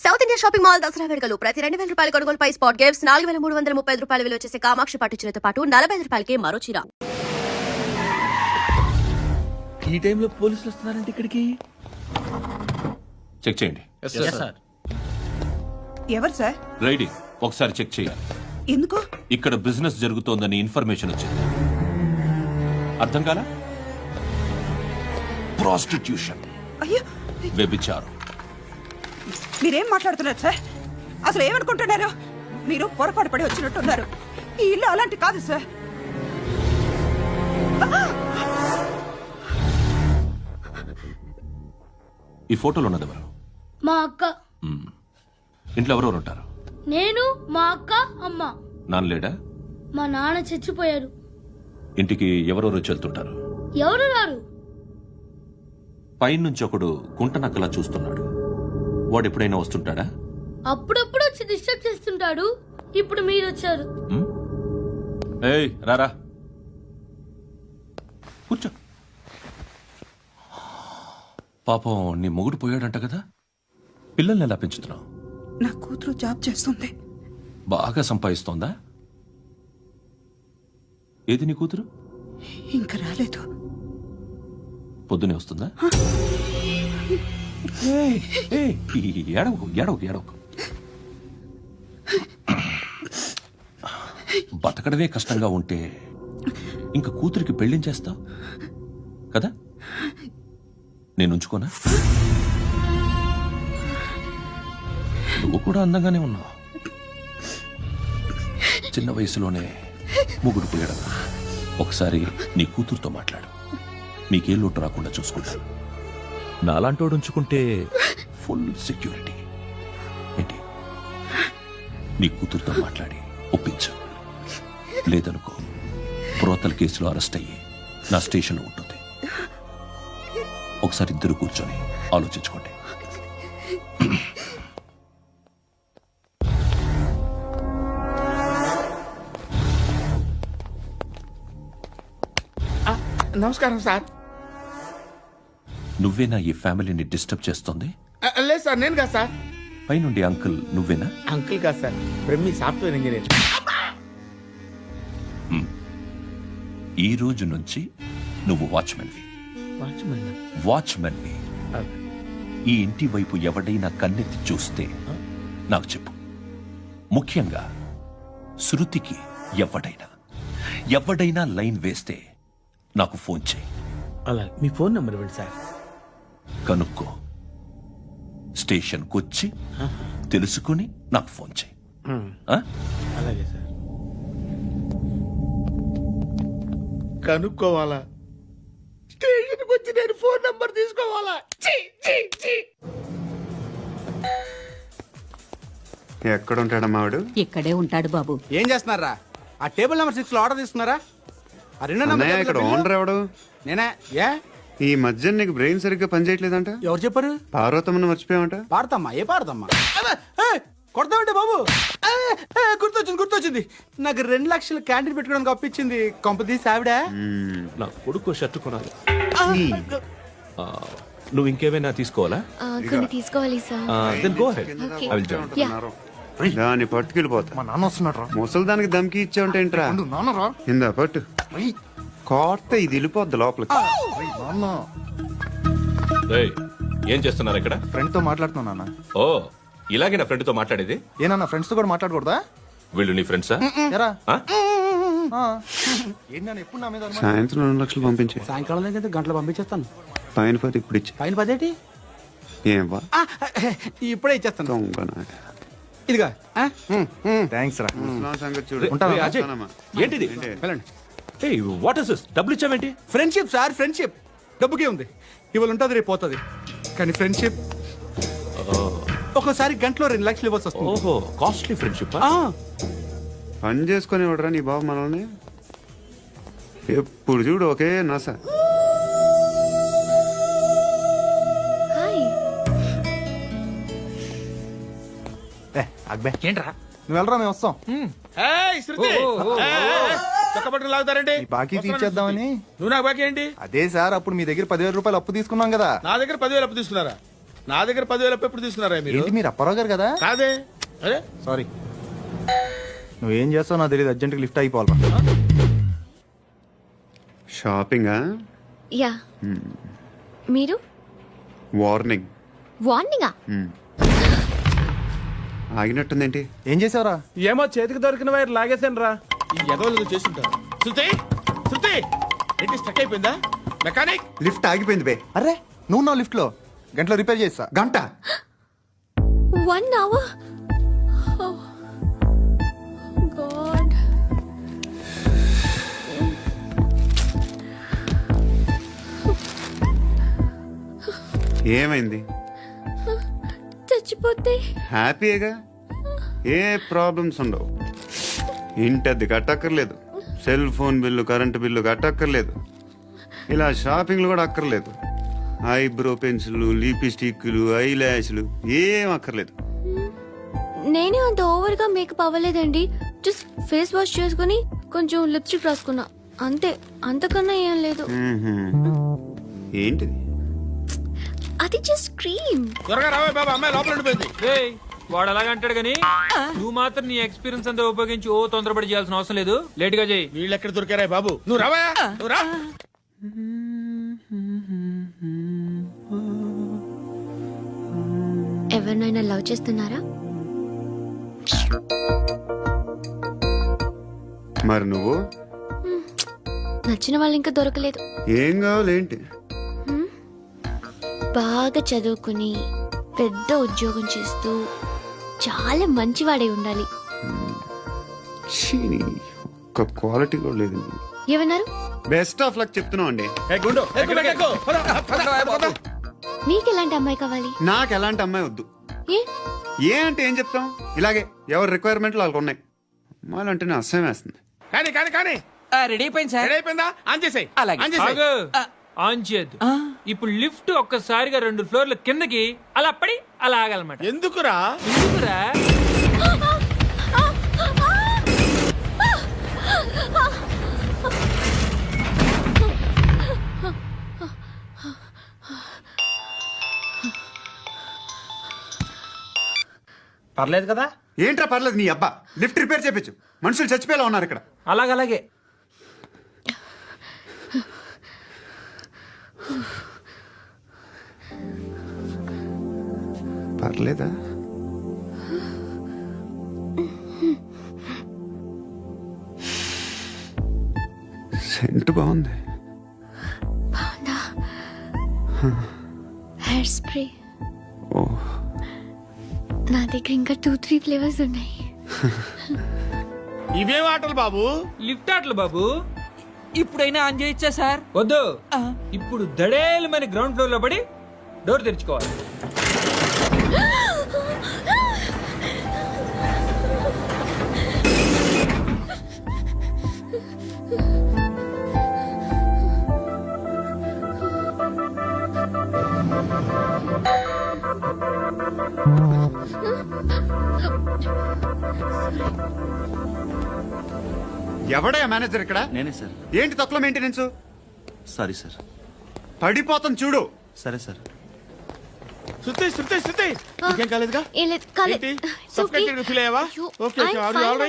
South India shopping mall Dasara వేడుకలు ప్రతి 2,000 రూపాయల కొనుగోలుపై స్పాట్ గిఫ్ట్స్ 4,335 రూపాయల విలువ చేసే కామాక్షి పట్టు చీరతో పాటు 45 రూపాయలకి మరో చీర. ఈ టైంలో పోలీసులు వస్తున్నారంటే ఇక్కడికి చెక్ చేయండి. ఎవరు సార్? రైడింగ్ ఒకసారి చెక్ చేయాలి. ఎందుకు? ఇక్కడ బిజినెస్ జరుగుతోందని ఇన్ఫర్మేషన్ వచ్చింది. అర్థం కాలా? ప్రాస్టిట్యూషన్, అయ్యో, వ్యభిచారం. మీరేం మాట్లాడుతున్నారు సార్? అసలు ఏమనుకుంటున్నారు? మీరు పొరపాటు పడి వచ్చినట్టున్నారు. ఈ ఇల్లు అలాంటి కాదు సార్. ఈ ఫోటోలో ఉన్నది ఎవరు? మా అక్క. ఇంట్లో ఎవరెవరు ఉంటారు? నేను, మా అక్క, అమ్మ. నాన్న లేడా? మా నాన్న చచ్చిపోయారు. ఇంటికి ఎవరెవరు వచ్చి వెళ్తుంటారు? ఎవరు రారు. పైనుంచి ఒకడు గుంటనక్కలా చూస్తున్నాడు. వాడు ఎప్పుడైనా వస్తుంటాడా? అప్పుడప్పుడు వచ్చి డిస్టర్బ్ చేస్తుంటాడు. ఇప్పుడు మీరు వచ్చారు. ఏయ్ రారా, కూర్చో. పాపం నీ మొగుడు పోయాడంట కదా, పిల్లల్ని ఎలా పెంచుతున్నావు? నా కూతురు జాబ్ చేస్తుంది. బాగా సంపాదిస్తోందా? ఏది నీ కూతురు? ఇంకా రాలేదు. పొద్దునే వస్తుందా? ఏడవకు ఏడవకు ఏడవకు. బతకడమే కష్టంగా ఉంటే ఇంకా కూతురికి పెళ్లించేస్తావు కదా? నేను ఉంచుకోనా? నువ్వు కూడా అందంగానే ఉన్నావు. చిన్న వయసులోనే ముగ్గురు పోయడం. ఒకసారి నీ కూతురుతో మాట్లాడు. మీకే లోటు రాకుండా చూసుకుంటాను. నాలాంటోడు ఉంచుకుంటే ఫుల్ సెక్యూరిటీ. ఏంటి? నీ కూతురుతో మాట్లాడి ఒప్పించు. లేదనుకో, ప్రోతల కేసులో అరెస్ట్ అయ్యి నా స్టేషన్లో ఉంటుంది. ఒకసారి ఇద్దరు కూర్చొని ఆలోచించుకోండి. నమస్కారం సార్. నువ్వేనా ఈ ఫ్యామిలీని డిస్టర్బ్ చేస్తుంది? లేదు సార్, నేను కాదు సార్. పైనుండి అంకుల్ నువ్వేనా? అంకుల్ కాదు సార్, బ్రహ్మి సాఫ్ట్వేర్ ఇంజనీర్. ఈ రోజు నుంచి నువ్వు వాచ్మెన్వి. వాచ్మెన్వి. ఈ ఇంటి వైపు ఎవడైనా కన్నెత్తి చూస్తే నాకు చెప్పు. ముఖ్యంగా శృతికి ఎవడైనా లైన్ వేస్తే నాకు ఫోన్ చేయి. అలా మీ ఫోన్ నెంబర్ ఇవ్వండి సార్. కనుక్కో, స్టేషన్కి వచ్చి తెలుసుకుని నాకు ఫోన్ చేయి. అలాగే సార్. కనుక్కోవాలా? స్టేషన్కి వచ్చి నేను ఫోన్ నెంబర్ తీసుకోవాలా? ఎక్కడ ఉంటాడమ్మా వాడు? ఇక్కడే ఉంటాడు బాబు. ఏం చేస్తున్నారా? ఆ టేబుల్ నెంబర్ 6 లో ఆర్డర్ తీసుకున్నారా? ఆ రెండో అన్నయ్య, నెంబర్ ఇక్కడ ఓనర్ ఎవడు? నేనే. ఏ ఈ మధ్య నీకు బ్రెయిన్ సరిగ్గా పనిచేయట్లేదంట. ఎవరు చెప్పారు? పార్వతమ్మను మర్చిపోయామంట. పాడతామ్మా? ఏ పాడతామ్మా? కొడతామంటే బాబు. గుర్తొచ్చింది. నాకు 2 లక్షలు క్యాంటీన్ పెట్టుకోవడానికి అప్పించింది కొంపదీసి ఆవిడ. నా కొడుకు షర్ట్ కొనాలి. నువ్వు ఇంకేమైనా తీసుకోవాలా? కొన్ని తీసుకోవాలి sir. Then go ahead. I will join. దాన్ని పట్టుకెళ్ళిపోతా. మా నాన్న వస్తున్నాడు రా. ముసలి దానికి దమ్కి ఇచ్చావుంటే ఏంట్రా? నాన్న రా. ఇందా పట్టు. కోర్త ఇది వెళ్ళిపోద్ది లోపలికి. నాన్న ఏయ్, ఏం చేస్తున్నారు ఇక్కడ? ఫ్రెండ్ తో మాట్లాడుతున్నా నాన్న. ఓ, ఇలాగే నా ఫ్రెండ్ తో మాట్లాడేది? ఏనన్నా ఫ్రెండ్స్ తో కూడా మాట్లాడకూడదా? వీళ్ళు నీ ఫ్రెండ్సా? ఎరా ఆ? ఏంటి నాన్న ఎప్పుడు నా మీద అనుమానం? సాయంత్రం 2 లక్షలు పంపించే. సాయంకాలం దగ్గర గంటలు పంపించేస్తాను. పైన 10 ఇప్పుడు ఇచ్చే. పైన 10 ఏం వా ఇప్పుడే ఇచ్చేస్తాను. దొంగనా. ఇదిగా థ్యాంక్స్ రా. ముసలాం సంగతి చూడు. ఉంటావా? ఏయ్, అజయ్, ఉంటానమ్మా. ఏంటిది? వెళ్ళండి. ఏయ్, వాట్ ఇస్ దిస్? డబ్బులు ఇచ్చావేంటి? Friendship sir, friendship. డబ్బుకే ఉంది. ఇవాళ ఉంటుంది, రేపు పోతుంది. కానీ ఫ్రెండ్షిప్ ఒక్కోసారి గంటలో 2 లక్షలు ఇవ్వాల్సి వస్తుంది. ఓహో, కాస్ట్లీ ఫ్రెండ్షిప్. పని చేసుకొని ఇవ్వడరా నీ బాబు మనల్ని? ఎప్పుడు చూడు ఒకే నస. అక్బే ఏంట్రా? నువ్వు వెళ్ళరా, మేము వస్తాం. చక్కబట్టలు లాగుతారండి. ఈ బాకీ తీర్చేద్దామని. నువ్వు నాకు బాకీ ఏంటి? అదే సార్, అప్పుడు మీ దగ్గర 10,000 రూపాయలు అప్పు తీసుకున్నాం కదా. నా దగ్గర 10,000 అప్పు తీసుకున్నారా? నా దగ్గర 10,000 ఎప్పుడు తీసుకున్నారా మీరు ఏంటి మీరు అప్పారావు గారు కదా కాదే అరే సారీ నువ్వేం చేస్తావు నాకు తెలియదు అర్జెంట్గా లిఫ్ట్ అయిపోవాలి షాపింగా యా మీరు వార్నింగ్ వార్నింగా ఆగినట్టుందేంటి ఏం చేసావురా ఏమో చేతికి దొరికిన వైర్ లాగేసాను రా. ఈ ఎగవలు చేస్తుంటారు. శృతి శృతి ఏంటి స్టక్ అయిపోయిందా? మెకానిక్ లిఫ్ట్ ఆగిపోయింది బే అరే నువ్వు నా లిఫ్ట్లో గంటలో రిపేర్ చేస్తా గంట 1 hour. Oh God. ఏమైంది? చచ్చిపోతే హ్యాపీగా ఏ ప్రాబ్లమ్స్ ఉండవు. ఇంటద్ది కట్టక్కర్లేదు, cell phone bill current bill కట్టక్కర్లేదు, ఇలా షాపింగ్లు కూడా అక్కర్లేదు. ఐబ్రో పెన్సిల్, లిప్స్టిక్లు, ఐ ల్యాష్లు ఏం అక్కర్లేదు. నేనే అంత ఓవర్ గా మేకప్ అవ్వలేదండి. జస్ట్ ఫేస్ వాష్ చేసుకుని కొంచెం లిప్స్టిక్ రాసుకున్నా అంతే, అంతకన్నా ఏం లేదు. ఏంటిది? అది జస్ట్ క్రీమ్. త్వరగా రావే బాబా, అమ్మాయి లోపల ఉండిపోయింది. వాడు అలాగంటాడు గానీ నువ్వు మాత్రం నీ ఎక్స్పీరియన్స్ అంతా ఉపయోగించి ఓ తొందరపడి చేయాల్సిన అవసరం లేదు. లేట్ గా చేయి. వీళ్ళు ఎక్కడ దొరికారా బాబు? నువ్వు రావా, నువ్వు రా. ఎవరినైనా లవ్ చేస్తున్నారా? మరి నువ్వు నచ్చిన వాళ్ళు ఇంకా దొరకలేదు. ఏం కావాలేంటి? బాగా చదువుకుని పెద్ద ఉద్యోగం చేస్తూ చాలా మంచివాడే ఉండాలి. ఛీ, ఒక్క క్వాలిటీ కూడా లేదు. ఏమన్నారు? బెస్ట్ ఆఫ్ లక్ చెప్తున్నావు అండి. ఏ గుండు, ఎక్కు, ఎక్కు. పద, పద, పద. మీకు ఎలాంటి అమ్మాయి కావాలి? నాకు ఎలాంటి అమ్మాయి వద్దు. ఏ ఏ అంటే ఏం చెప్తాం, ఇలాగే ఎవరి రిక్వైర్మెంట్లు వాళ్ళకు ఉన్నాయి. అమ్మాయిలు అంటేనే అసహ్యం వేస్తుంది. కానీ కానీ కానీ రెడీ అయిపోయింది సార్. రెడీ అయిపోయిందా? ఆన్ చేసేయ్. అలాగే. ఆన్ చేసేయ్. ఆగు. ఆన్ చేయద్దు. ఇప్పుడు లిఫ్ట్ ఒక్కసారిగా 2 ఫ్లోర్ల కిందకి అలా పడి అలా ఆగాలన్నమాట. ఎందుకురా? ఎందుకురా? పర్లేదు కదా. ఏంట్రా పర్లేదు నీ అబ్బా, లిఫ్ట్ రిపేర్ చేపించు. మనుషులు చచ్చిపోయేలా ఉన్నారు ఇక్కడ. అలాగే. పర్లేదా? సెంట్ బాగుంది. హెయిర్ స్ప్రే ఓ, నా దగ్గర ఇంకా 2-3 ఫ్లేవర్స్ ఉన్నాయి. ఇవేం ఆటలు బాబు? లిఫ్ట్ ఆటలు బాబు. ఇప్పుడైనా ఆన్ చేయొచ్చా సార్? వద్దు. ఇప్పుడు దడేలమైన గ్రౌండ్ ఫ్లోర్ లో పడి డోర్ తెరుచుకోవాలి. ఎవడయ్యా మేనేజర్ ఇక్కడ? నేనే సార్. ఏంటి తక్కువ మెయింటెనెన్స్? Sorry sir. పడిపోతాం చూడు. సరే సార్. శృతి శృతి శృతి, ఇంకేం కాలేదుగా? ఏం లేదు, కాలేదు. ఏంటి? It's okay. Suffocated feel అయ్యావా? అయ్యో, Okay, okay. I'm Are you fine, all right?